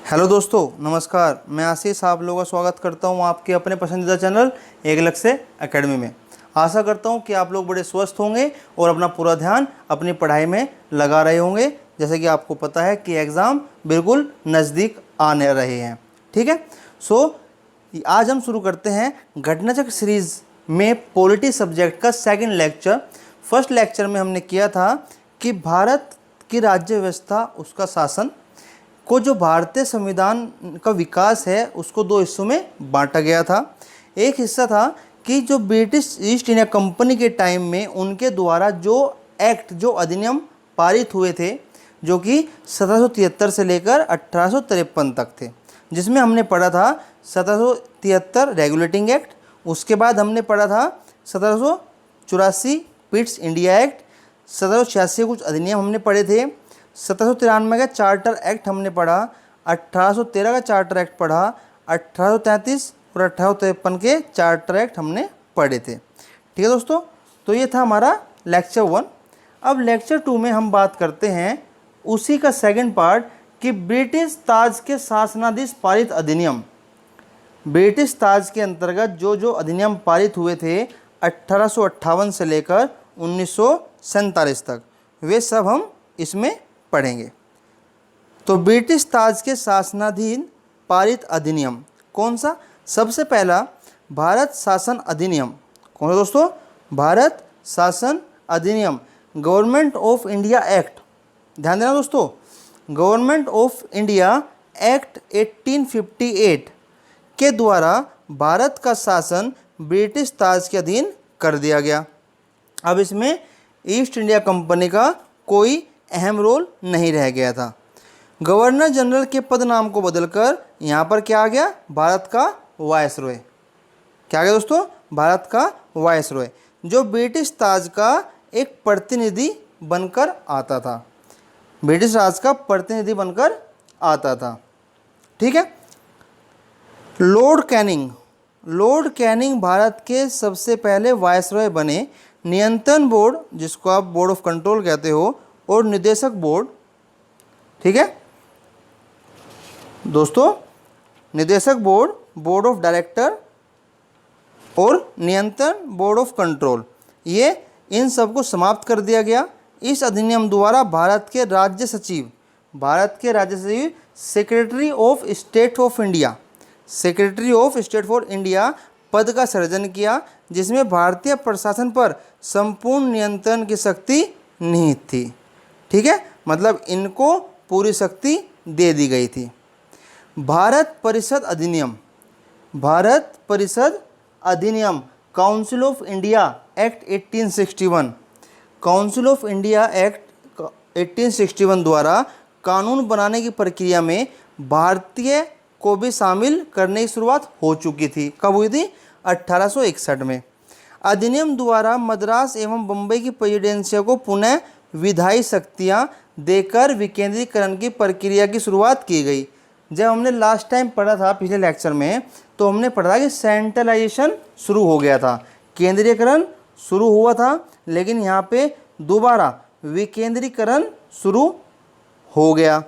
Hello दोस्तों, नमस्कार। मैं आशीष आप लोगों का स्वागत करता हूं आपके अपने पसंदीदा चैनल एक लक्ष्य एकेडमी में। आशा करता हूं कि आप लोग बड़े स्वस्थ होंगे और अपना पूरा ध्यान अपनी पढ़ाई में लगा रहे होंगे। जैसे कि आपको पता है कि एग्ज़ाम बिल्कुल नज़दीक आने रहे हैं। ठीक है, आज हम शुरू करते हैं घटनाचक्र सीरीज़ में पॉलिटी सब्जेक्ट का सेकेंड लेक्चर। फर्स्ट लेक्चर में हमने किया था कि भारत की राज्य व्यवस्था, उसका शासन को, जो भारतीय संविधान का विकास है, उसको दो हिस्सों में बांटा गया था। एक हिस्सा था कि जो ब्रिटिश ईस्ट इंडिया कंपनी के टाइम में उनके द्वारा जो एक्ट, जो अधिनियम पारित हुए थे, जो कि 1773 से लेकर 1853 तक थे, जिसमें हमने पढ़ा था 1773 रेगुलेटिंग एक्ट। उसके बाद हमने पढ़ा था 1784 पिट्स इंडिया एक्ट, 1786 कुछ अधिनियम हमने पढ़े थे, 1793 का चार्टर एक्ट हमने पढ़ा, 1813 का चार्टर एक्ट पढ़ा, 1833 और 1853 के चार्टर एक्ट हमने पढ़े थे। ठीक है दोस्तों, तो ये था हमारा लेक्चर 1। अब लेक्चर 2 में हम बात करते हैं उसी का सेकंड पार्ट कि ब्रिटिश ताज के शासनाधीश पारित अधिनियम। ब्रिटिश ताज के अंतर्गत जो जो अधिनियम पारित हुए थे 1858 से लेकर 1947 तक, वे सब हम इसमें पढ़ेंगे। तो ब्रिटिश ताज के शासनाधीन पारित अधिनियम कौन सा? सबसे पहला भारत शासन अधिनियम। कौन सा दोस्तों? भारत शासन अधिनियम, गवर्नमेंट ऑफ इंडिया एक्ट। ध्यान देना दोस्तों, गवर्नमेंट ऑफ इंडिया एक्ट 1858 के द्वारा भारत का शासन ब्रिटिश ताज के अधीन कर दिया गया। अब इसमें ईस्ट इंडिया कंपनी का कोई अहम रोल नहीं रह गया था। गवर्नर जनरल के पद नाम को बदलकर यहाँ पर क्या आ गया? भारत का वायसरॉय। क्या आ गया दोस्तों? भारत का वायसरॉय, जो ब्रिटिश ताज का एक प्रतिनिधि बनकर आता था। ब्रिटिश राज का प्रतिनिधि बनकर आता था। ठीक है। लॉर्ड कैनिंग भारत के सबसे पहले वायसरॉय बने। नियंत्रण बोर्ड, जिसको आप बोर्ड ऑफ कंट्रोल कहते हो, और निदेशक बोर्ड, ठीक है दोस्तों, निदेशक बोर्ड, बोर्ड ऑफ डायरेक्टर और नियंत्रण बोर्ड ऑफ कंट्रोल, ये इन सब को समाप्त कर दिया गया। इस अधिनियम द्वारा भारत के राज्य सचिव, secretary of state for India पद का सृजन किया, जिसमें भारतीय प्रशासन पर संपूर्ण नियंत्रण की शक्ति निहित थी। ठीक है, मतलब इनको पूरी शक्ति दे दी गई थी। भारत परिषद अधिनियम, council of India act 1861, council of India act 1861 द्वारा कानून बनाने की प्रक्रिया में भारतीय को भी शामिल करने की शुरुआत हो चुकी थी। कब हुई थी? 1861 में। अधिनियम द्वारा मद्रास एवं बम्बई की प्रेसिडेंसियों को पुनः विधायी शक्तियां देकर विकेंद्रीकरण की प्रक्रिया की शुरुआत की गई। जब हमने लास्ट टाइम पढ़ा था पिछले लेक्चर में, तो हमने पढ़ा कि सेंट्रलाइजेशन शुरू हो गया था, केंद्रीयकरण शुरू हुआ था, लेकिन यहाँ पे दोबारा विकेंद्रीकरण शुरू हो गया।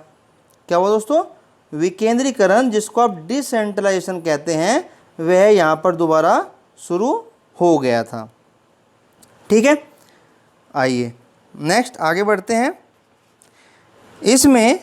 क्या हुआ दोस्तों? विकेंद्रीकरण, जिसको आप डिसेंट्रलाइजेशन कहते हैं, वह यहाँ पर दोबारा शुरू हो गया था। ठीक है, आइए नेक्स्ट आगे बढ़ते हैं। इसमें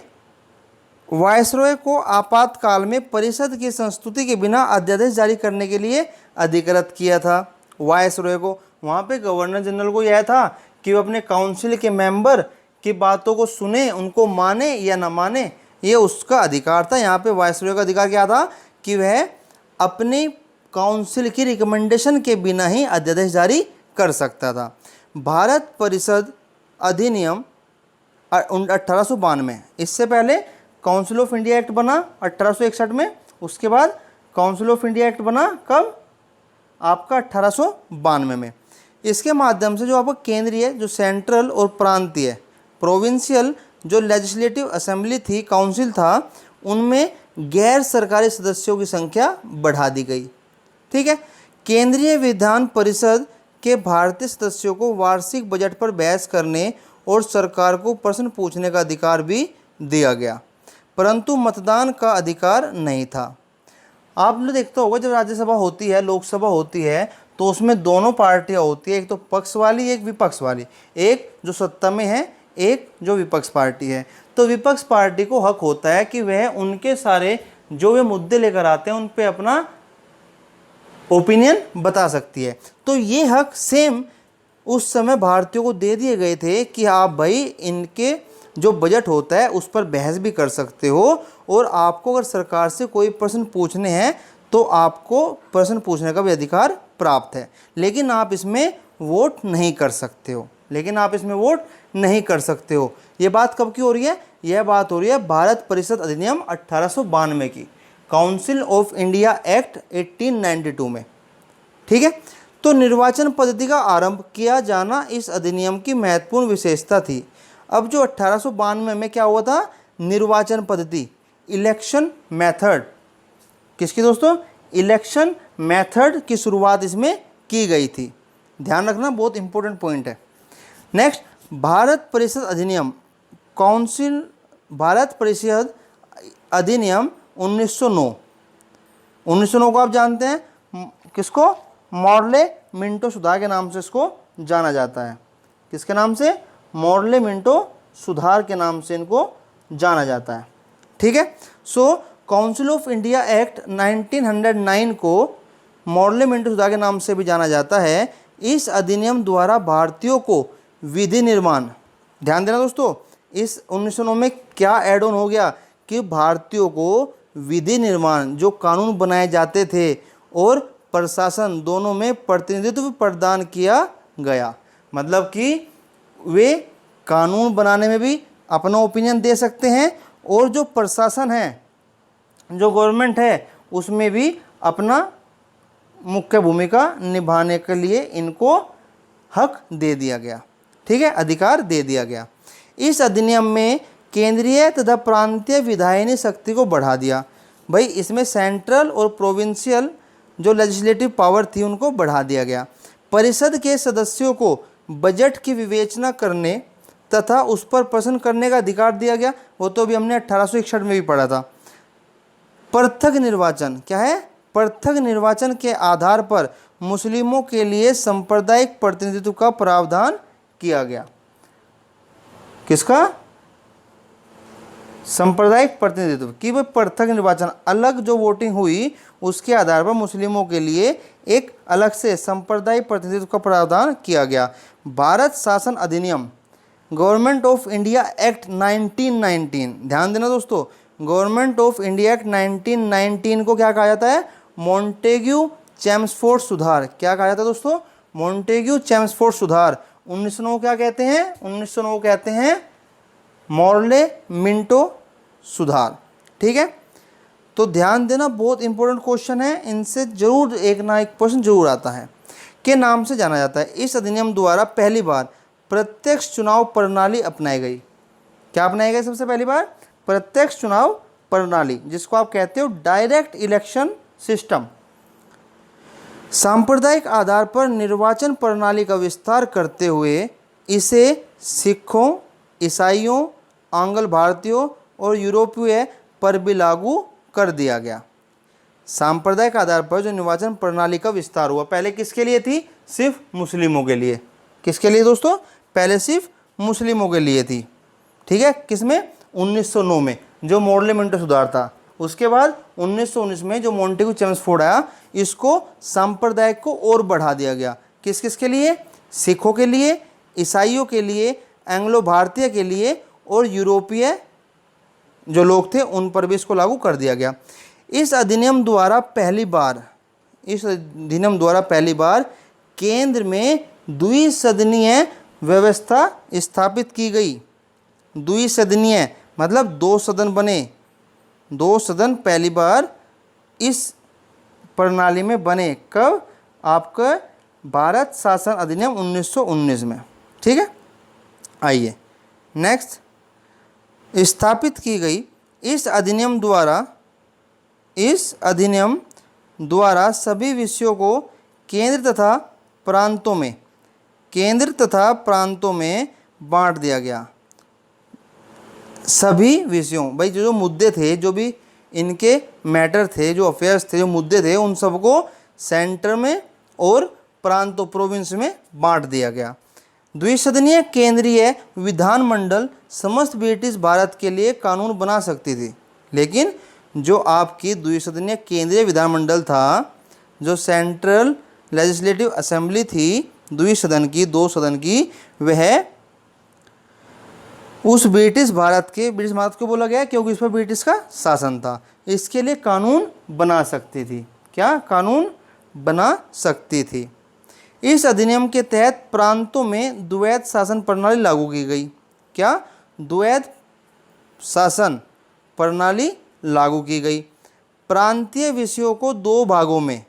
वायसरॉय को आपातकाल में परिषद की संस्तुति के बिना अध्यादेश जारी करने के लिए अधिकृत किया था। वायसरॉय को, वहाँ पे गवर्नर जनरल को यह था कि वो अपने काउंसिल के मेंबर की बातों को सुने, उनको माने या ना माने, ये उसका अधिकार था। यहाँ पे वायसरॉय का अधिकार क्या था कि वह अपनी काउंसिल की रिकमेंडेशन के बिना ही अध्यादेश जारी कर सकता था। भारत परिषद अधिनियम 1892, इससे पहले काउंसिल ऑफ इंडिया एक्ट बना 1861 में। उसके बाद काउंसिल ऑफ इंडिया एक्ट बना कब? आपका 1892 में। इसके माध्यम से जो आपका केंद्रीय, जो सेंट्रल और प्रांतीय, प्रोविंशियल जो लेजिस्लेटिव असेंबली थी, काउंसिल था, उनमें गैर सरकारी सदस्यों की संख्या बढ़ा दी गई। ठीक है। केंद्रीय विधान परिषद के भारतीय सदस्यों को वार्षिक बजट पर बहस करने और सरकार को प्रश्न पूछने का अधिकार भी दिया गया। परंतु मतदान का अधिकार नहीं था। आपने देखता होगा जब राज्यसभा होती है, लोकसभा होती है, तो उसमें दोनों पार्टियां होती है, एक तो पक्ष वाली, एक विपक्ष वाली, एक जो सत्ता में है, एक जो विपक्ष पार्टी है। तो विपक्ष पार्टी को हक होता है कि वह उनके सारे जो वे मुद्दे लेकर आते हैं उन पे अपना ओपिनियन बता सकती है। तो ये हक सेम उस समय भारतीयों को दे दिए गए थे कि आप भाई इनके जो बजट होता है उस पर बहस भी कर सकते हो, और आपको अगर सरकार से कोई प्रश्न पूछने हैं तो आपको प्रश्न पूछने का भी अधिकार प्राप्त है, लेकिन आप इसमें वोट नहीं कर सकते हो। ये बात कब की हो रही है? यह बात हो रही है भारत परिषद अधिनियम 1892 की, काउंसिल ऑफ इंडिया एक्ट 1892 में। ठीक है, तो निर्वाचन पद्धति का आरंभ किया जाना इस अधिनियम की महत्वपूर्ण विशेषता थी। अब जो 1892 में क्या हुआ था? निर्वाचन पद्धति, इलेक्शन मेथड, किसकी दोस्तों? इलेक्शन मेथड की शुरुआत इसमें की गई थी। ध्यान रखना, बहुत इंपॉर्टेंट पॉइंट है। नेक्स्ट, भारत परिषद अधिनियम, काउंसिल भारत परिषद अधिनियम 1909। 1909 को आप जानते हैं, किसको? मॉर्ले मिंटो सुधार के नाम से इसको जाना जाता है। किसके नाम से? मॉर्ले मिंटो सुधार के नाम से इनको जाना जाता है। ठीक है, सो काउंसिल ऑफ इंडिया एक्ट 1909 को मॉर्ले मिंटो सुधार के नाम से भी जाना जाता है। इस अधिनियम द्वारा भारतीयों को विधि निर्माण, ध्यान देना दोस्तों, इस 1909 में क्या एड ऑन हो गया कि भारतीयों को विधि निर्माण, जो कानून बनाए जाते थे और प्रशासन, दोनों में प्रतिनिधित्व प्रदान किया गया। मतलब कि वे कानून बनाने में भी अपना ओपिनियन दे सकते हैं, और जो प्रशासन है, जो गवर्नमेंट है, उसमें भी अपना मुख्य भूमिका निभाने के लिए इनको हक दे दिया गया। ठीक है, अधिकार दे दिया गया। इस अधिनियम में केंद्रीय तथा प्रांतीय विधायिनी शक्ति को बढ़ा दिया। भाई इसमें सेंट्रल और प्रोविंशियल जो लेजिस्लेटिव पावर थी उनको बढ़ा दिया गया। परिषद के सदस्यों को बजट की विवेचना करने तथा उस पर प्रश्न करने का अधिकार दिया गया। वो तो अभी हमने 1861 में भी पढ़ा था। पृथक निर्वाचन, क्या है? पृथक निर्वाचन के आधार पर मुस्लिमों के लिए सांप्रदायिक प्रतिनिधित्व का प्रावधान किया गया। किसका? सांप्रदायिक प्रतिनिधित्व की। वह पृथक निर्वाचन, अलग जो वोटिंग हुई उसके आधार पर मुस्लिमों के लिए एक अलग से सांप्रदायिक प्रतिनिधित्व का प्रावधान किया गया। भारत शासन अधिनियम, गवर्नमेंट ऑफ इंडिया एक्ट 1919, ध्यान देना दोस्तों, गवर्नमेंट ऑफ इंडिया एक्ट 1919 को क्या कहा जाता है? मॉन्टेग्यू चेम्सफोर्ड सुधार। क्या कहा जाता है दोस्तों? मॉन्टेग्यू चेम्सफोर्ड सुधार। 1909 क्या कहते हैं? 1909 कहते हैं मॉर्ले मिंटो सुधार। ठीक है, तो ध्यान देना, बहुत इंपॉर्टेंट क्वेश्चन है, इनसे जरूर एक ना एक प्रश्न जरूर आता है। के नाम से जाना जाता है। इस अधिनियम द्वारा पहली बार प्रत्यक्ष चुनाव प्रणाली अपनाई गई। क्या अपनाई गई? सबसे पहली बार प्रत्यक्ष चुनाव प्रणाली, जिसको आप कहते हो डायरेक्ट इलेक्शन सिस्टम। सांप्रदायिक आधार पर निर्वाचन प्रणाली का विस्तार करते हुए इसे सिखों, ईसाइयों, आंग्ल भारतीयों और यूरोपीय पर भी लागू कर दिया गया। सांप्रदायिक आधार पर जो निर्वाचन प्रणाली का विस्तार हुआ, पहले किसके लिए थी? सिर्फ मुस्लिमों के लिए। किसके लिए दोस्तों? पहले सिर्फ मुस्लिमों के लिए थी। ठीक है, किसमें? 1909 में जो मॉर्ले मिंटो सुधार था। उसके बाद 1919 में जो मॉन्टेग्यू चेम्सफोर्ड आया, इसको सांप्रदायिक को और बढ़ा दिया गया। किस किस के लिए? सिखों के लिए, ईसाइयों के लिए, एंग्लो भारतीय के लिए और यूरोपीय जो लोग थे उन पर भी इसको लागू कर दिया गया। इस अधिनियम द्वारा पहली बार केंद्र में द्विसदनीय व्यवस्था स्थापित की गई। द्विसदनीय मतलब 2 सदन बने। 2 सदन पहली बार इस प्रणाली में बने। कब? आपका भारत शासन अधिनियम 1919 में। ठीक है, आइए नेक्स्ट, स्थापित की गई। इस अधिनियम द्वारा सभी विषयों को केंद्र तथा प्रांतों में बांट दिया गया। सभी विषयों, भाई जो जो मुद्दे थे, जो भी इनके मैटर थे, जो अफेयर्स थे, जो मुद्दे थे, उन सबको सेंटर में और प्रांतों प्रोविंस में बांट दिया गया। द्विसदनीय केंद्रीय विधानमंडल समस्त ब्रिटिश भारत के लिए कानून बना सकती थी, लेकिन जो आपकी द्विसदनीय केंद्रीय विधानमंडल था, जो सेंट्रल लेजिस्लेटिव असेंबली थी द्विसदन की, 2 सदन की, वह उस ब्रिटिश भारत को बोला गया क्योंकि इस पर ब्रिटिश का शासन था, इसके लिए कानून बना सकती थी। क्या कानून बना सकती थी। इस अधिनियम के तहत प्रांतों में द्वैत शासन प्रणाली लागू की गई। क्या द्वैत शासन प्रणाली लागू की गई। प्रांतीय विषयों को 2 भागों में,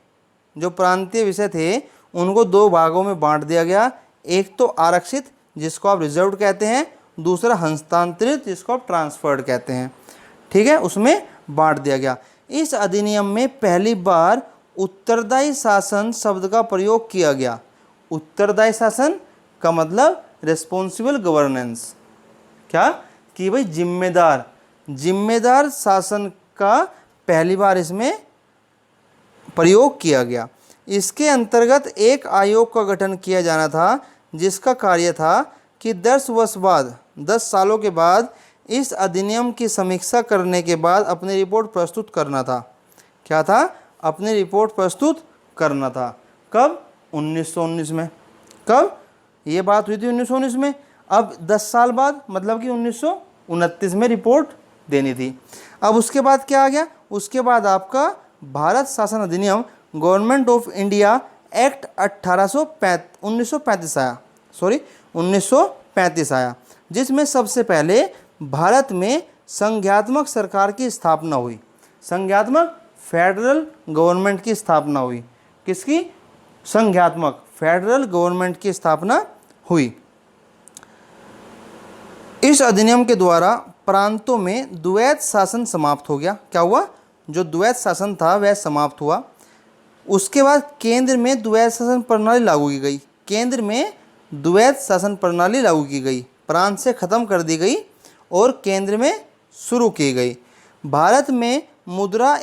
जो प्रांतीय विषय थे उनको 2 भागों में बांट दिया गया। एक तो आरक्षित जिसको आप रिजर्व्ड कहते हैं, दूसरा हस्तांतरित जिसको आप ट्रांसफर्ड कहते हैं। ठीक है, उसमें बांट दिया गया। इस अधिनियम में पहली बार उत्तरदायी शासन शब्द का प्रयोग किया गया। उत्तरदायी शासन का मतलब रिस्पॉन्सिबल गवर्नेंस। क्या कि भाई जिम्मेदार शासन का पहली बार इसमें प्रयोग किया गया। इसके अंतर्गत एक आयोग का गठन किया जाना था, जिसका कार्य था कि 10 सालों के बाद इस अधिनियम की समीक्षा करने के बाद अपनी रिपोर्ट प्रस्तुत करना था। क्या था? अपनी रिपोर्ट प्रस्तुत करना था। कब? 1919 में। कब ये बात हुई थी? 1919 में। अब 10 साल बाद मतलब कि 1929 में रिपोर्ट देनी थी। अब उसके बाद क्या आ गया? उसके बाद आपका भारत शासन अधिनियम गवर्नमेंट ऑफ इंडिया एक्ट 1935 आया, जिसमें सबसे पहले भारत में संघात्मक सरकार की स्थापना हुई। संघात्मक फेडरल गवर्नमेंट की स्थापना हुई। किसकी? संघात्मक फेडरल गवर्नमेंट की स्थापना हुई। इस अधिनियम के द्वारा प्रांतों में द्वैत शासन समाप्त हो गया। क्या हुआ? जो द्वैत शासन था वह समाप्त हुआ। उसके बाद केंद्र में द्वैत शासन प्रणाली लागू की गई। केंद्र में द्वैत शासन प्रणाली लागू की गई, प्रांत से खत्म कर दी गई और केंद्र में शुरू की गई। भारत में मुद्रा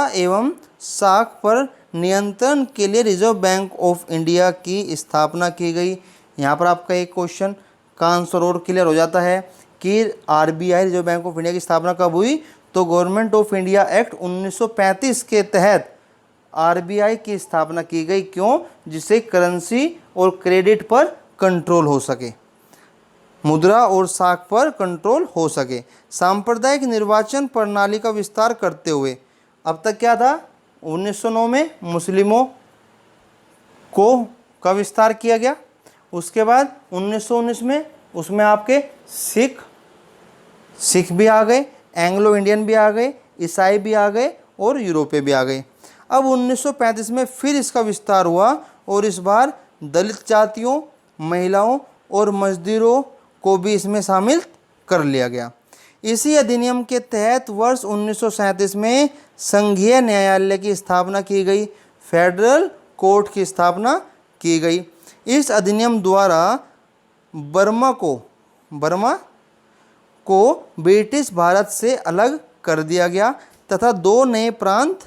एवं साख पर नियंत्रण के लिए रिजर्व बैंक ऑफ इंडिया की स्थापना की गई। यहाँ पर आपका एक क्वेश्चन का आंसर और क्लियर हो जाता है कि RBI reserve bank of India की स्थापना कब हुई? तो गवर्नमेंट ऑफ इंडिया एक्ट 1935 के तहत आरबीआई की स्थापना की गई। क्यों? जिससे करेंसी और क्रेडिट पर कंट्रोल हो सके, मुद्रा और साख पर कंट्रोल हो सके। सांप्रदायिक निर्वाचन प्रणाली का विस्तार करते हुए, अब तक क्या था? 1909 में मुस्लिमों का विस्तार किया गया। उसके बाद 1919 में उसमें आपके सिख भी आ गए, एंग्लो इंडियन भी आ गए, ईसाई भी आ गए और यूरोपीय भी आ गए। अब 1935 में फिर इसका विस्तार हुआ और इस बार दलित जातियों, महिलाओं और मजदूरों को भी इसमें शामिल कर लिया गया। इसी अधिनियम के तहत वर्ष 1937 में संघीय न्यायालय की स्थापना की गई, फेडरल कोर्ट की स्थापना की गई। इस अधिनियम द्वारा बर्मा को ब्रिटिश भारत से अलग कर दिया गया तथा 2 नए प्रांत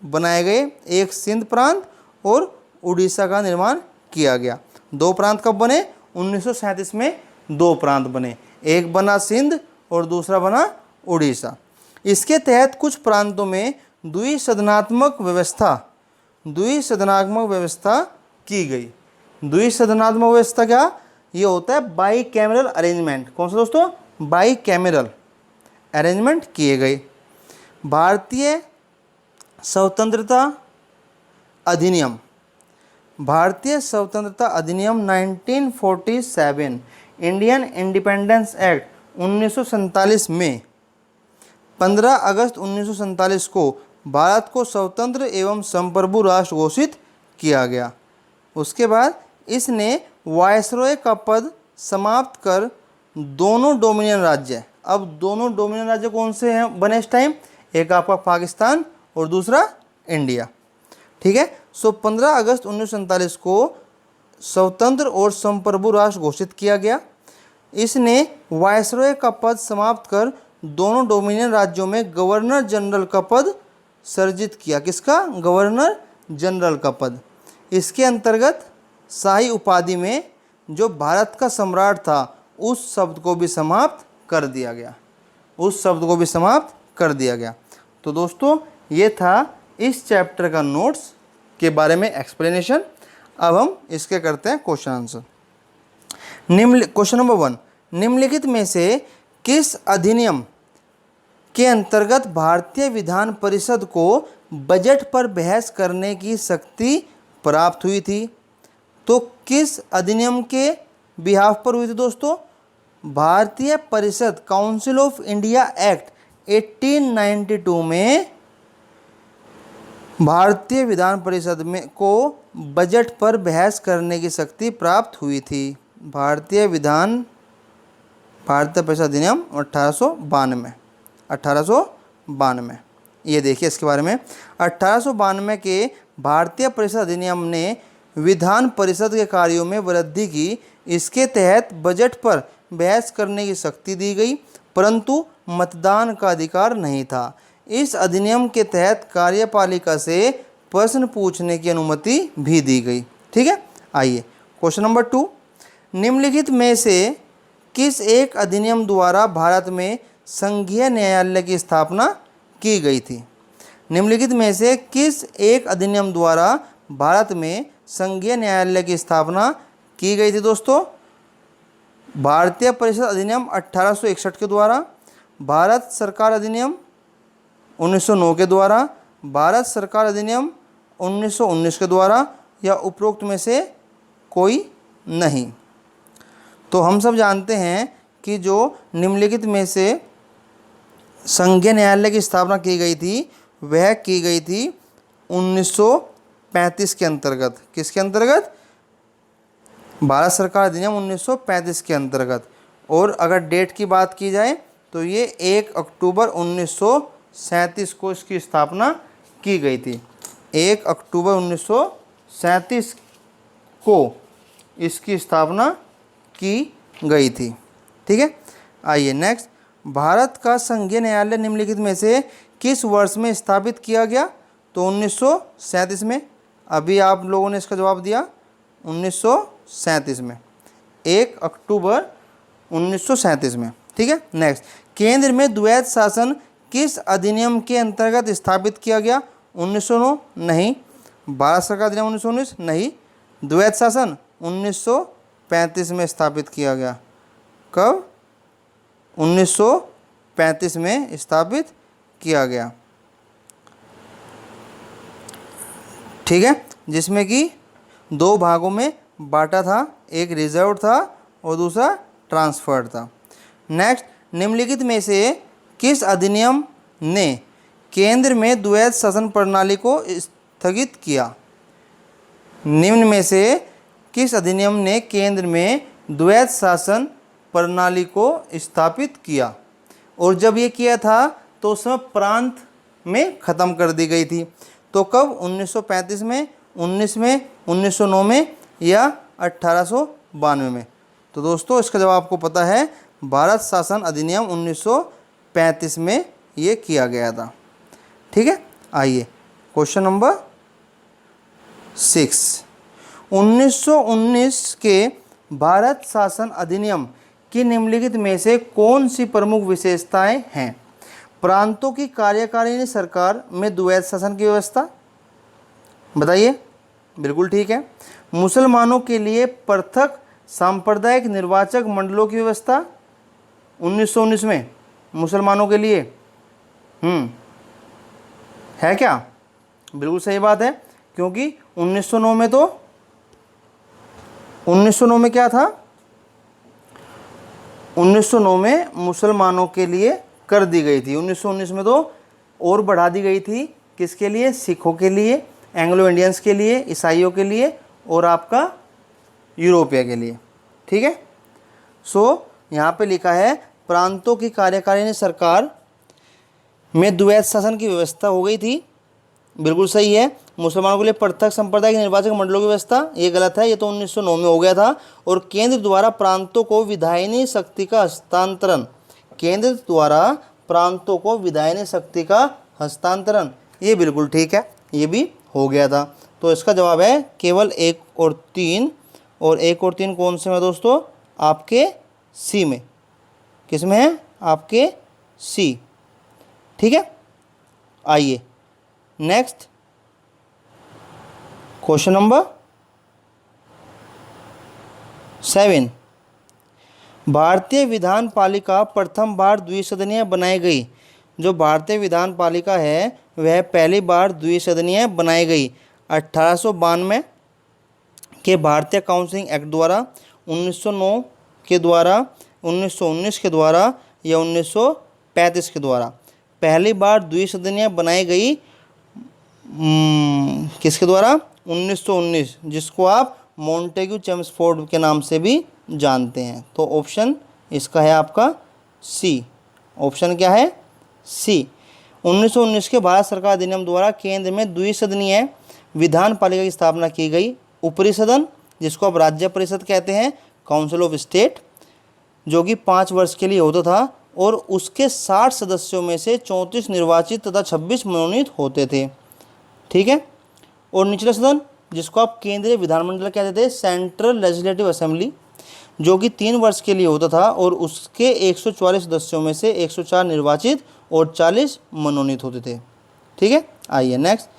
बनाए गए, एक सिंध प्रांत और उड़ीसा का निर्माण किया गया। 2 प्रांत कब बने? 1937 में 2 प्रांत बने, एक बना सिंध और दूसरा बना उड़ीसा। इसके तहत कुछ प्रांतों में द्विसदनात्मक व्यवस्था की गई। द्विसदनात्मक व्यवस्था क्या? ये होता है बाई कैमरल अरेंजमेंट। कौन सा दोस्तों? बाई कैमरल अरेंजमेंट किए गए। भारतीय स्वतंत्रता अधिनियम 1947, इंडियन इंडिपेंडेंस एक्ट 1947 में 15 अगस्त 1947 को भारत को स्वतंत्र एवं संप्रभु राष्ट्र घोषित किया गया। उसके बाद इसने वायसरॉय का पद समाप्त कर दोनों डोमिनियन राज्य, अब दोनों डोमिनियन राज्य कौन से हैं बने इस टाइम? एक आपका पाकिस्तान और दूसरा इंडिया। ठीक है। सो 15 अगस्त 1947 को स्वतंत्र और संप्रभु राष्ट्र घोषित किया गया। इसने वायसरॉय का पद समाप्त कर दोनों डोमिनियन राज्यों में गवर्नर जनरल का पद सृजित किया। किसका? गवर्नर जनरल का पद। इसके अंतर्गत शाही उपाधि में जो भारत का सम्राट था उस शब्द को भी समाप्त कर दिया गया, उस शब्द को भी समाप्त कर दिया गया। तो दोस्तों ये था इस चैप्टर का नोट्स के बारे में एक्सप्लेनेशन। अब हम इसके करते हैं क्वेश्चन आंसर। क्वेश्चन नंबर 1, निम्नलिखित में से किस अधिनियम के अंतर्गत भारतीय विधान परिषद को बजट पर बहस करने की शक्ति प्राप्त हुई थी? तो किस अधिनियम के बिहाफ पर हुई थी दोस्तों? भारतीय परिषद काउंसिल ऑफ इंडिया एक्ट 1892 में भारतीय विधान परिषद में को बजट पर बहस करने की शक्ति प्राप्त हुई थी। भारतीय परिषद अधिनियम 1892। ये देखिए इसके बारे में। 1892 के भारतीय परिषद अधिनियम ने विधान परिषद के कार्यों में वृद्धि की। इसके तहत बजट पर बहस करने की शक्ति दी गई, परंतु मतदान का अधिकार नहीं था। इस अधिनियम के तहत कार्यपालिका से प्रश्न पूछने की अनुमति भी दी गई। ठीक है, आइए क्वेश्चन नंबर 2, निम्नलिखित में से किस एक अधिनियम द्वारा भारत में संघीय न्यायालय की स्थापना की गई थी? निम्नलिखित में से किस एक अधिनियम द्वारा भारत में संघीय न्यायालय की स्थापना की गई थी दोस्तों? भारतीय परिषद अधिनियम 1861 के द्वारा, भारत सरकार अधिनियम 1909 के द्वारा, भारत सरकार अधिनियम 1919 के द्वारा, या उपरोक्त में से कोई नहीं। तो हम सब जानते हैं कि जो निम्नलिखित में से संघीय न्यायालय की स्थापना की गई थी वह की गई थी 1935 के अंतर्गत। किसके अंतर्गत? भारत सरकार अधिनियम 1935 के अंतर्गत। और अगर डेट की बात की जाए तो ये 1 अक्टूबर 1937 को इसकी स्थापना की गई थी। 1 अक्टूबर 1937 को इसकी स्थापना की गई थी। ठीक है, आइए नेक्स्ट। भारत का संघीय न्यायालय निम्नलिखित में से किस वर्ष में स्थापित किया गया? तो 1937 में। अभी आप लोगों ने इसका जवाब दिया 1937 में, 1 अक्टूबर 1937 में। ठीक है, नेक्स्ट। केंद्र में द्वैत शासन किस अधिनियम के अंतर्गत स्थापित किया गया? 1909 नहीं। भारत सरकार अधिनियम 1919 नहीं। द्वैत शासन 1935 में स्थापित किया गया। कब? 1935 में स्थापित किया गया। ठीक है, जिसमें कि 2 भागों में बांटा था, एक रिजर्व था और दूसरा ट्रांसफर्ड था। नेक्स्ट, निम्नलिखित में से किस अधिनियम ने केंद्र में द्वैत शासन प्रणाली को स्थगित किया? निम्न में से किस अधिनियम ने केंद्र में द्वैत शासन प्रणाली को स्थापित किया? और जब ये किया था तो उस समय प्रांत में ख़त्म कर दी गई थी। तो कब? 1935 में, 19 में, 1909 में या 1892 में? तो दोस्तों इसका जवाब आपको पता है, भारत शासन अधिनियम 1935 में ये किया गया था। ठीक है, आइए क्वेश्चन नंबर 6। 1919 के भारत शासन अधिनियम की निम्नलिखित में से कौन सी प्रमुख विशेषताएं हैं? प्रांतों की कार्यकारिणी सरकार में द्वैत शासन की व्यवस्था, बताइए। बिल्कुल ठीक है। मुसलमानों के लिए पृथक सांप्रदायिक निर्वाचक मंडलों की व्यवस्था 1919 में मुसलमानों के लिए है क्या? बिल्कुल सही बात है, क्योंकि 1909 में तो 1909 में क्या था? 1909 में मुसलमानों के लिए कर दी गई थी। 1919 में तो और बढ़ा दी गई थी। किसके लिए? सिखों के लिए, एंग्लो इंडियंस के लिए, ईसाइयों के लिए और आपका यूरोपिया के लिए। ठीक है, सो यहाँ पे लिखा है प्रांतों की कार्यकारिणी सरकार में द्वैत शासन की व्यवस्था हो गई थी। बिल्कुल सही है। मुसलमानों के लिए पृथक सांप्रदायिक निर्वाचक मंडलों की व्यवस्था, ये गलत है, ये तो 1909 में हो गया था। और केंद्र द्वारा प्रांतों को विधायिनी शक्ति का हस्तांतरण, केंद्र द्वारा प्रांतों को विधायिनी शक्ति का हस्तांतरण, ये बिल्कुल ठीक है, ये भी हो गया था। तो इसका जवाब है केवल 1 और 3। और 1 और 3 कौन से में दोस्तों? आपके सी में। किस में है? आपके सी। ठीक है, आइए नेक्स्ट क्वेश्चन नंबर 7। भारतीय विधान पालिका प्रथम बार द्विसदनीय बनाई गई। जो भारतीय विधान पालिका है वह पहली बार द्विसदनीय बनाई गई 1892 के भारतीय काउंसिल एक्ट द्वारा, 1909 के द्वारा, 1919 के द्वारा या 1935 के द्वारा। पहली बार द्विसदनीय बनाई गई किसके द्वारा? 1919, जिसको आप मॉन्टेग्यू चेम्सफोर्ड के नाम से भी जानते हैं। तो ऑप्शन इसका है आपका सी। ऑप्शन क्या है? सी। 1919 के भारत सरकार अधिनियम द्वारा केंद्र में द्विसदनीय विधान पालिका की स्थापना की गई। ऊपरी सदन, जिसको आप राज्य परिषद कहते हैं, काउंसिल ऑफ स्टेट, जो कि 5 वर्ष के लिए होता था और उसके 60 सदस्यों में से 34 निर्वाचित तथा 26 मनोनीत होते थे। ठीक है। और निचला सदन, जिसको आप केंद्रीय विधानमंडल कहते थे, सेंट्रल लेजिस्लेटिव असेंबली, जो कि 3 वर्ष के लिए होता था और उसके 144 सदस्यों में से 104 निर्वाचित और 40 मनोनीत होते थे। ठीक है, आइए नेक्स्ट।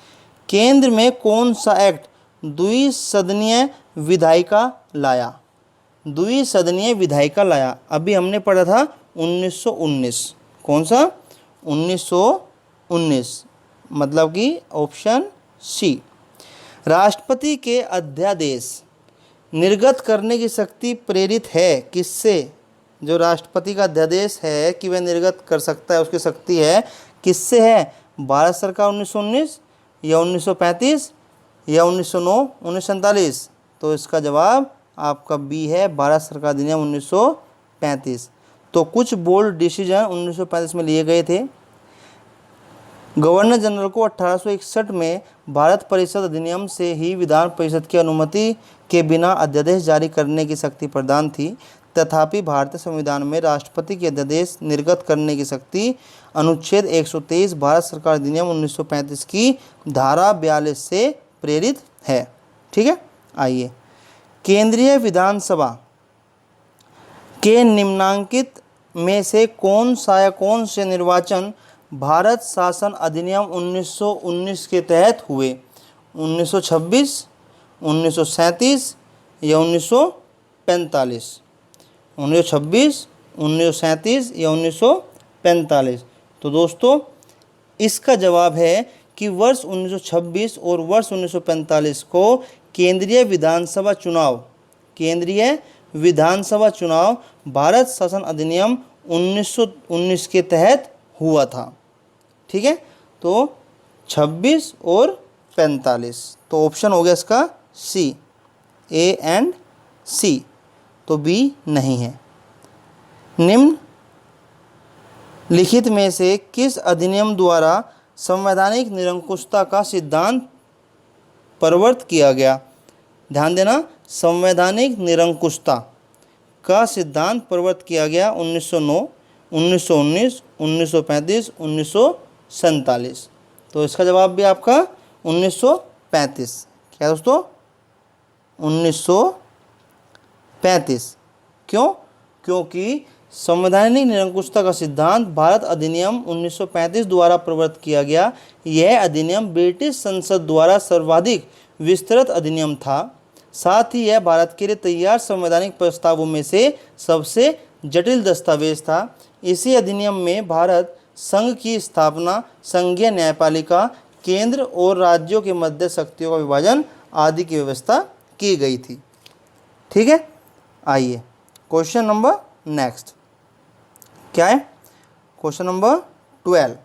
केंद्र में कौन सा एक्ट द्विसदनीय विधायिका लाया? द्विसदनीय विधायिका लाया, अभी हमने पढ़ा था 1919। कौन सा? 1919, मतलब कि ऑप्शन सी। राष्ट्रपति के अध्यादेश निर्गत करने की शक्ति प्रेरित है किससे? जो राष्ट्रपति का अध्यादेश है कि वह निर्गत कर सकता है, उसकी शक्ति है, किससे है? भारत सरकार 1919 या 1935 या 1909, 1947। तो इसका जवाब आपका बी है, भारत सरकार अधिनियम 1935। तो कुछ बोल्ड डिसीजन 1935 में लिए गए थे। गवर्नर जनरल को 1861 में भारत परिषद अधिनियम से ही विधान परिषद की अनुमति के बिना अध्यादेश जारी करने की शक्ति प्रदान थी। तथापि भारतीय संविधान में राष्ट्रपति के अध्यादेश निर्गत करने की शक्ति अनुच्छेद 123 भारत सरकार अधिनियम 1935 की धारा 42 से प्रेरित है। ठीक है, आइए। केंद्रीय विधानसभा के निम्नांकित में से कौन से निर्वाचन भारत शासन अधिनियम 1919 के तहत हुए? 1926, 1937 या 1945? 1926, 1937 या 1945? तो दोस्तों इसका जवाब है कि वर्ष 1926 और वर्ष 1945 को केंद्रीय विधानसभा चुनाव भारत शासन अधिनियम 1919 के तहत हुआ था। ठीक है, तो 26 और 45। तो ऑप्शन हो गया इसका सी, ए एंड सी, तो बी नहीं है। निम्न लिखित में से किस अधिनियम द्वारा संवैधानिक निरंकुशता का सिद्धांत प्रवर्तित किया गया? ध्यान देना, संवैधानिक निरंकुशता का सिद्धांत प्रवर्तित किया गया 1909, 1919, 1935, 1947। तो इसका जवाब भी आपका 1935। क्या दोस्तों? 1935। क्यों? क्योंकि संवैधानिक निरंकुशता का सिद्धांत भारत अधिनियम 1935 द्वारा प्रवर्तित किया गया। यह अधिनियम ब्रिटिश संसद द्वारा सर्वाधिक विस्तृत अधिनियम था। साथ ही यह भारत के लिए तैयार संवैधानिक प्रस्तावों में से सबसे जटिल दस्तावेज था। इसी अधिनियम में भारत संघ की स्थापना, संघीय न्यायपालिका, केंद्र और राज्यों के मध्य शक्तियों का विभाजन आदि की व्यवस्था की गई थी। ठीक है, आइए क्वेश्चन नंबर नेक्स्ट क्या है? Question number 12।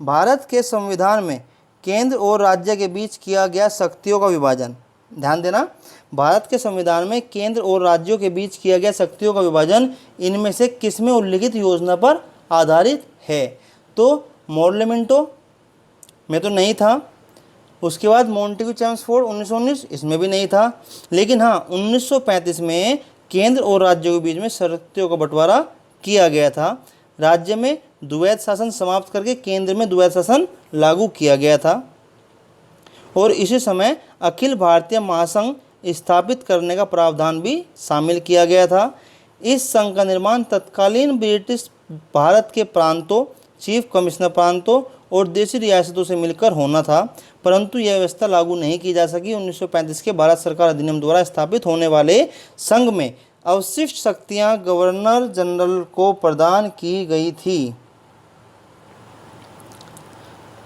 भारत के संविधान में केंद्र और राज्य के बीच किया गया शक्तियों का विभाजन। ध्यान देना, भारत के संविधान में केंद्र और राज्यों के बीच किया गया शक्तियों का विभाजन इनमें से किसमें उल्लिखित योजना पर आधारित है? तो मॉडल मिंटो में तो नहीं था, उसके बाद मॉन्टेग्यू चेम्सफोर्ड 1919, इसमें भी नहीं था। लेकिन हाँ 1935 में केंद्र और राज्यों के बीच में शक्तियों का बंटवारा किया गया था। राज्य में द्वैध शासन समाप्त करके केंद्र में द्वैध शासन लागू किया गया था। और इसी समय अखिल भारतीय महासंघ स्थापित करने का प्रावधान भी शामिल किया गया था। इस संघ का निर्माण तत्कालीन ब्रिटिश भारत के प्रांतों, चीफ कमिश्नर प्रांतों और देशी रियासतों से मिलकर होना था, परंतु यह व्यवस्था लागू नहीं की जा सकी। 1935 के भारत सरकार अधिनियम द्वारा स्थापित होने वाले संघ में अवशिष्ट शक्तियां गवर्नर जनरल को प्रदान की गई थी।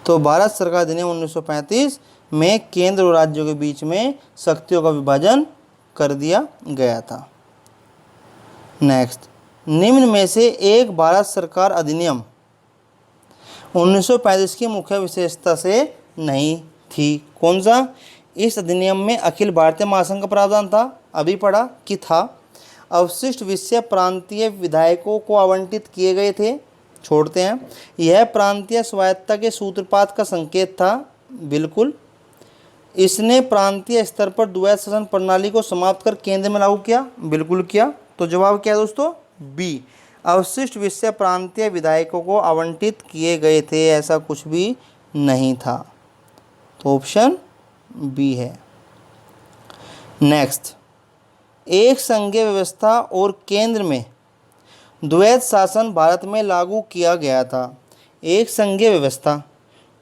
तो भारत सरकार अधिनियम 1935 में केंद्र और राज्यों के बीच में शक्तियों का विभाजन कर दिया गया था। नेक्स्ट, निम्न में से एक भारत सरकार अधिनियम 1935 की मुख्य विशेषता से नहीं थी। कौन सा? इस अधिनियम में अखिल भारतीय महासंघ का प्रावधान था, अभी पढ़ा कि था। अवशिष्ट विषय प्रांतीय विधायकों को आवंटित किए गए थे, छोड़ते हैं। यह प्रांतीय स्वायत्तता के सूत्रपात का संकेत था, बिल्कुल। इसने प्रांतीय स्तर पर द्वैध शासन प्रणाली को समाप्त कर केंद्र में लागू किया, बिल्कुल किया। तो जवाब क्या है दोस्तों? बी। अवशिष्ट विषय प्रांतीय विधायकों को आवंटित किए गए थे, ऐसा कुछ भी नहीं था। तो ऑप्शन बी है। नेक्स्ट, एक संघीय व्यवस्था और केंद्र में द्वैध शासन भारत में लागू किया गया था। एक संघीय व्यवस्था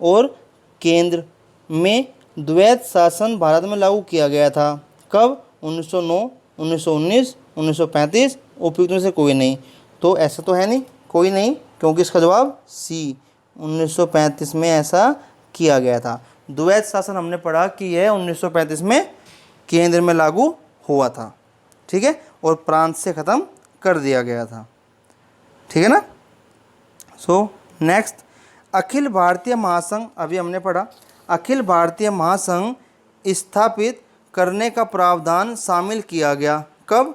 और केंद्र में द्वैध शासन भारत में लागू किया गया था। कब? 1909, 1919, 1935, उपयुक्त में से कोई नहीं। तो ऐसा तो है नहीं, कोई नहीं, क्योंकि इसका जवाब सी, 1935 में ऐसा किया गया था। द्वैध शासन हमने पढ़ा कि यह 1935 में केंद्र में लागू हुआ था, ठीक है, और प्रांत से ख़त्म कर दिया गया था, ठीक है ना। सो नेक्स्ट, अखिल भारतीय महासंघ, अभी हमने पढ़ा। अखिल भारतीय महासंघ स्थापित करने का प्रावधान शामिल किया गया। कब?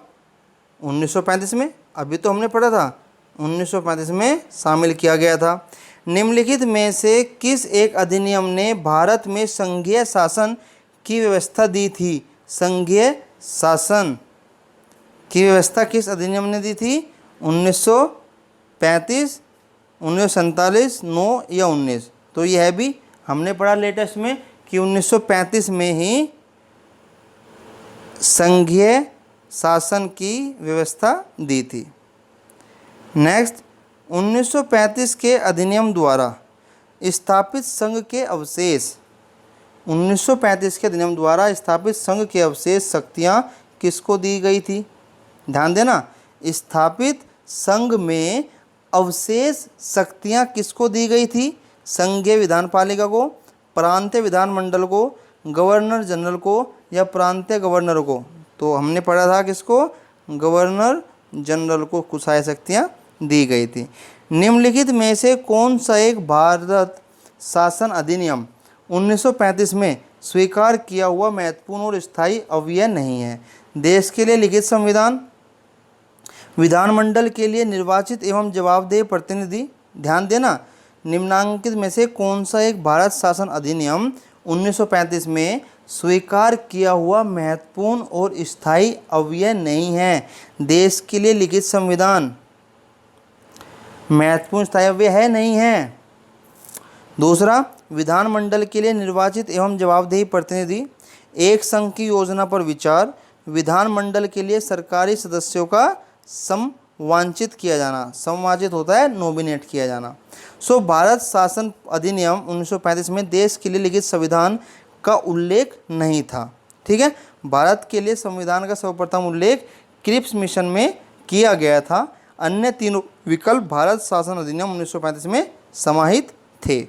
1935 में, अभी तो हमने पढ़ा था 1935 में शामिल किया गया था। निम्नलिखित में से किस एक अधिनियम ने भारत में संघीय शासन की व्यवस्था दी थी? संघीय शासन की व्यवस्था किस अधिनियम ने दी थी? 1935, 1947, 9 या 19? तो यह भी हमने पढ़ा लेटेस्ट में कि 1935 में ही संघीय शासन की व्यवस्था दी थी। नेक्स्ट, 1935 के अधिनियम द्वारा स्थापित संघ के अवशेष, 1935 के अधिनियम द्वारा स्थापित संघ के अवशेष शक्तियाँ किसको दी गई थी? ध्यान देना, स्थापित संघ में अवशेष शक्तियाँ किसको दी गई थी? संघीय विधानपालिका को, प्रांतीय विधानमंडल को, गवर्नर जनरल को या प्रांतीय गवर्नर को? तो हमने पढ़ा था किसको? गवर्नर जनरल को कुछ सारी शक्तियाँ दी गई थी। निम्नलिखित में से कौन सा एक भारत शासन अधिनियम 1935 में स्वीकार किया हुआ महत्वपूर्ण और स्थायी अवयव नहीं है? देश के लिए लिखित संविधान, विधानमंडल के लिए निर्वाचित एवं जवाबदेह प्रतिनिधि। ध्यान देना, निम्नांकित में से कौन सा एक भारत शासन अधिनियम 1935 में स्वीकार किया हुआ महत्वपूर्ण और स्थायी अवयव नहीं है? देश के लिए लिखित संविधान महत्वपूर्ण स्थायी अवयव है, नहीं है। दूसरा, विधानमंडल के लिए निर्वाचित एवं जवाबदेही प्रतिनिधि, एक संघ की योजना पर विचार, विधानमंडल के लिए सरकारी सदस्यों का समवांचित किया जाना। समवांचित होता है नॉमिनेट किया जाना। सो भारत शासन अधिनियम 1935 में देश के लिए लिखित संविधान का उल्लेख नहीं था, ठीक है। भारत के लिए संविधान का सर्वप्रथम उल्लेख क्रिप्स मिशन में किया गया था। अन्य तीनों विकल्प भारत शासन अधिनियम 1935 में समाहित थे।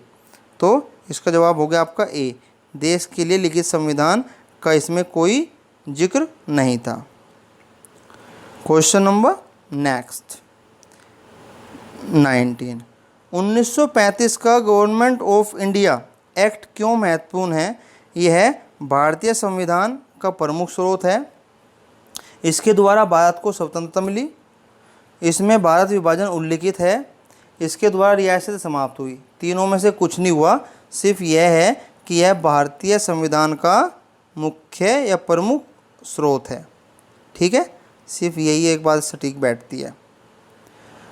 तो इसका जवाब हो गया आपका ए, देश के लिए लिखित संविधान का इसमें कोई जिक्र नहीं था। क्वेश्चन नंबर नेक्स्ट 19, 1935 का गवर्नमेंट ऑफ इंडिया एक्ट क्यों महत्वपूर्ण है? यह भारतीय संविधान का प्रमुख स्रोत है। इसके द्वारा भारत को स्वतंत्रता मिली। इसमें भारत विभाजन उल्लिखित है। इसके द्वारा रियासतें समाप्त हुई। तीनों में से कुछ नहीं हुआ, सिर्फ यह है कि यह भारतीय संविधान का मुख्य या प्रमुख स्रोत है। ठीक है, सिर्फ यही एक बात सटीक बैठती है।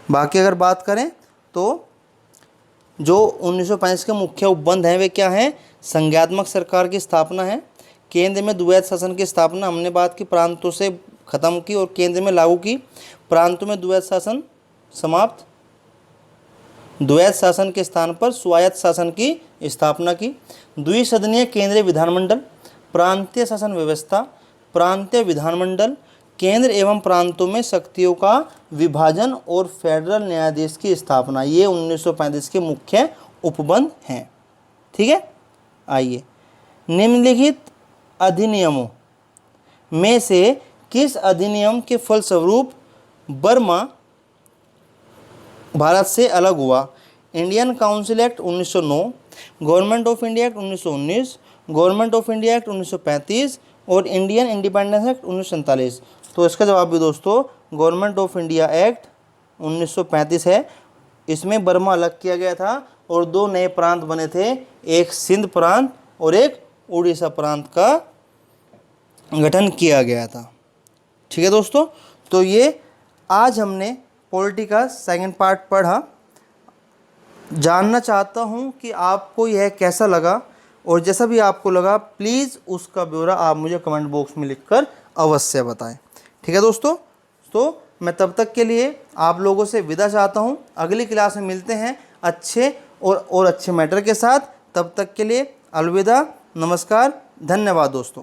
बाकी अगर बात करें तो जो 1935 के मुख्य उपबंध हैं वे क्या हैं? संघात्मक सरकार की स्थापना है, केंद्र में द्वैध शासन की स्थापना, हमने बात की प्रांतों से खत्म की और केंद्र में लागू की, प्रांतों में द्वैध शासन समाप्त, द्वैध शासन के स्थान पर स्वायत्त शासन की स्थापना की, द्विसदनीय केंद्रीय विधानमंडल, प्रांतीय शासन व्यवस्था, प्रांतीय विधानमंडल, केंद्र एवं प्रांतों में शक्तियों का विभाजन और फेडरल न्यायाधीश की स्थापना, ये 1935 के मुख्य उपबंध हैं। ठीक है, आइए निम्नलिखित अधिनियमों में से किस अधिनियम के फलस्वरूप बर्मा भारत से अलग हुआ? Indian council act 1909, government of India act 1919, government of India act 1935 और इंडियन इंडिपेंडेंस एक्ट 1947। तो इसका जवाब भी दोस्तों गवर्नमेंट ऑफ इंडिया एक्ट 1935 है। इसमें बर्मा अलग किया गया था और दो नए प्रांत बने थे, एक सिंध प्रांत और एक उड़ीसा प्रांत का गठन किया गया था। ठीक है दोस्तों, तो ये आज हमने पॉलिटी का सेकंड पार्ट पढ़ा। जानना चाहता हूँ कि आपको यह कैसा लगा, और जैसा भी आपको लगा प्लीज़ उसका ब्यौरा आप मुझे कमेंट बॉक्स में लिखकर अवश्य बताएं। ठीक है दोस्तों, तो मैं तब तक के लिए आप लोगों से विदा चाहता हूँ। अगली क्लास में मिलते हैं अच्छे और अच्छे मैटर के साथ। तब तक के लिए अलविदा, नमस्कार, धन्यवाद दोस्तों।